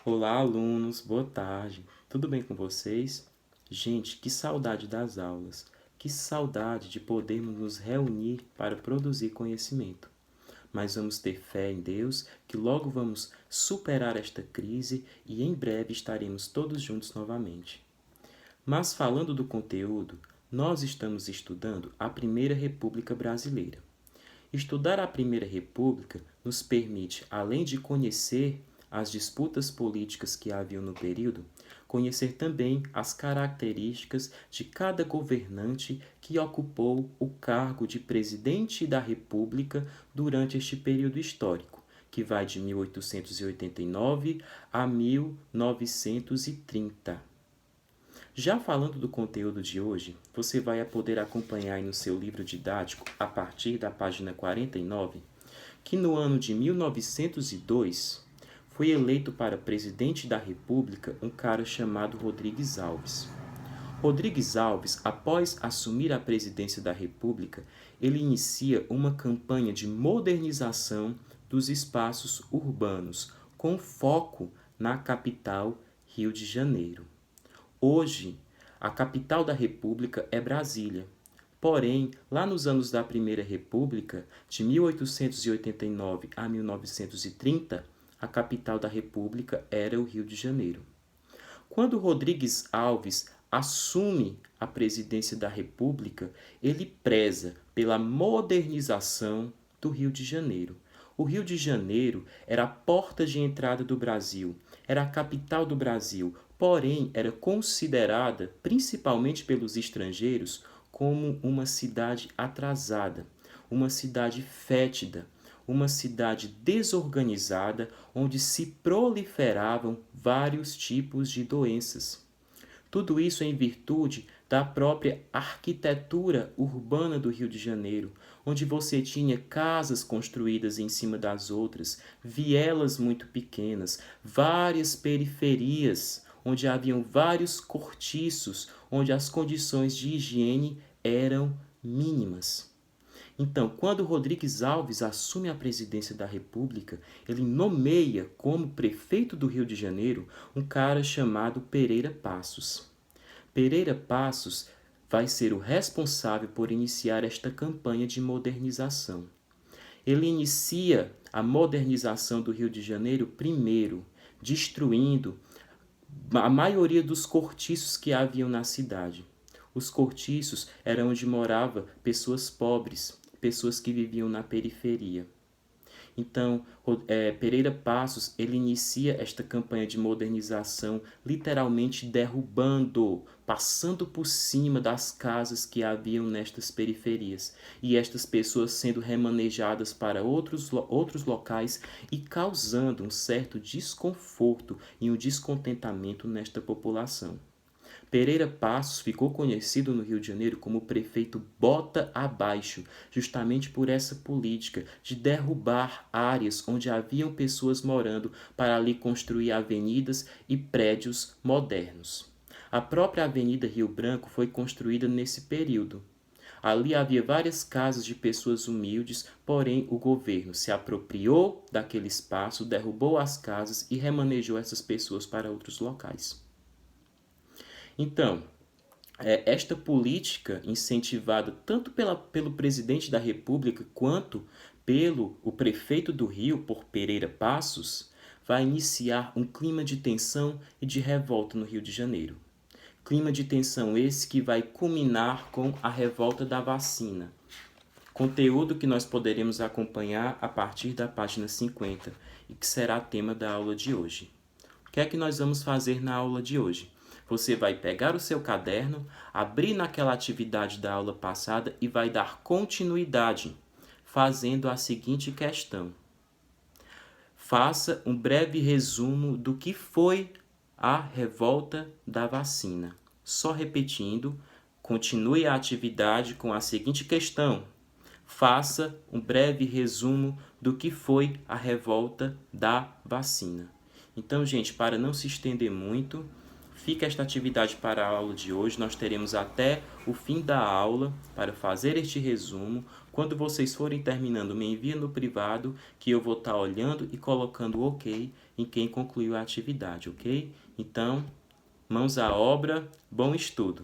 Olá, alunos, boa tarde. Tudo bem com vocês? Gente, que saudade das aulas. Que saudade de podermos nos reunir para produzir conhecimento. Mas vamos ter fé em Deus que logo vamos superar esta crise e em breve estaremos todos juntos novamente. Mas falando do conteúdo, nós estamos estudando a Primeira República Brasileira. Estudar a Primeira República nos permite, além de conhecer as disputas políticas que haviam no período, conhecer também as características de cada governante que ocupou o cargo de presidente da República durante este período histórico, que vai de 1889 a 1930. Já falando do conteúdo de hoje, você vai poder acompanhar aí no seu livro didático, a partir da página 49, que no ano de 1902 foi eleito para presidente da República um cara chamado Rodrigues Alves. Rodrigues Alves, após assumir a presidência da República, ele inicia uma campanha de modernização dos espaços urbanos, com foco na capital, Rio de Janeiro. Hoje, a capital da República é Brasília. Porém, lá nos anos da Primeira República, de 1889 a 1930, a capital da República era o Rio de Janeiro. Quando Rodrigues Alves assume a presidência da República, ele preza pela modernização do Rio de Janeiro. O Rio de Janeiro era a porta de entrada do Brasil, era a capital do Brasil, porém era considerada, principalmente pelos estrangeiros, como uma cidade atrasada, uma cidade fétida, uma cidade desorganizada onde se proliferavam vários tipos de doenças. Tudo isso em virtude da própria arquitetura urbana do Rio de Janeiro, onde você tinha casas construídas em cima das outras, vielas muito pequenas, várias periferias, onde haviam vários cortiços, onde as condições de higiene eram mínimas. Então, quando Rodrigues Alves assume a presidência da República, ele nomeia como prefeito do Rio de Janeiro um cara chamado Pereira Passos. Pereira Passos vai ser o responsável por iniciar esta campanha de modernização. Ele inicia a modernização do Rio de Janeiro primeiro, destruindo a maioria dos cortiços que haviam na cidade. Os cortiços eram onde moravam pessoas pobres, pessoas que viviam na periferia. Então, Pereira Passos, ele inicia esta campanha de modernização, literalmente derrubando, passando por cima das casas que haviam nestas periferias, e estas pessoas sendo remanejadas para outros locais e causando um certo desconforto e um descontentamento nesta população. Pereira Passos ficou conhecido no Rio de Janeiro como o prefeito bota abaixo, justamente por essa política de derrubar áreas onde haviam pessoas morando para ali construir avenidas e prédios modernos. A própria Avenida Rio Branco foi construída nesse período. Ali havia várias casas de pessoas humildes, porém o governo se apropriou daquele espaço, derrubou as casas e remanejou essas pessoas para outros locais. Então, esta política incentivada tanto pelo presidente da República quanto pelo o prefeito do Rio, por Pereira Passos, vai iniciar um clima de tensão e de revolta no Rio de Janeiro. Clima de tensão esse que vai culminar com a revolta da vacina. Conteúdo que nós poderemos acompanhar a partir da página 50 e que será tema da aula de hoje. O que é que nós vamos fazer na aula de hoje? Você vai pegar o seu caderno, abrir naquela atividade da aula passada e vai dar continuidade, fazendo a seguinte questão. Faça um breve resumo do que foi a revolta da vacina. Só repetindo, continue a atividade com a seguinte questão. Faça um breve resumo do que foi a revolta da vacina. Então, gente, para não se estender muito, fica esta atividade para a aula de hoje. Nós teremos até o fim da aula para fazer este resumo. Quando vocês forem terminando, me envia no privado que eu vou estar olhando e colocando OK em quem concluiu a atividade, ok? Então, mãos à obra, bom estudo!